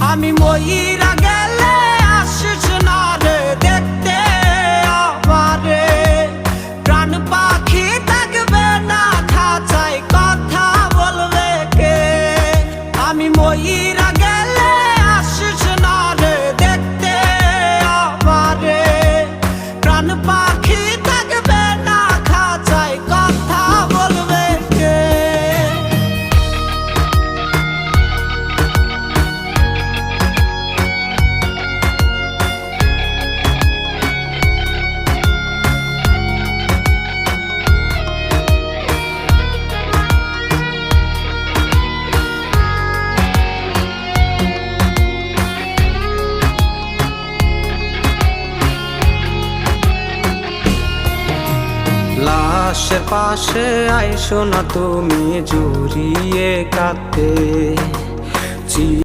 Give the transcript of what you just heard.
আমি মইরা গেলে আসিস না রে দেখতে আমারে, প্রাণ পাখি থাকবে না খাঁচায় কথা বলবে কে। আমি মইরা গেলে আসিস না রে দেখতে আমারে, প্রাণ পাখি থাকবে না খাঁচায় কথা বলবে কে। লাশের পাশে আইসো না তুমি জড়িয়ে কাঁদতে।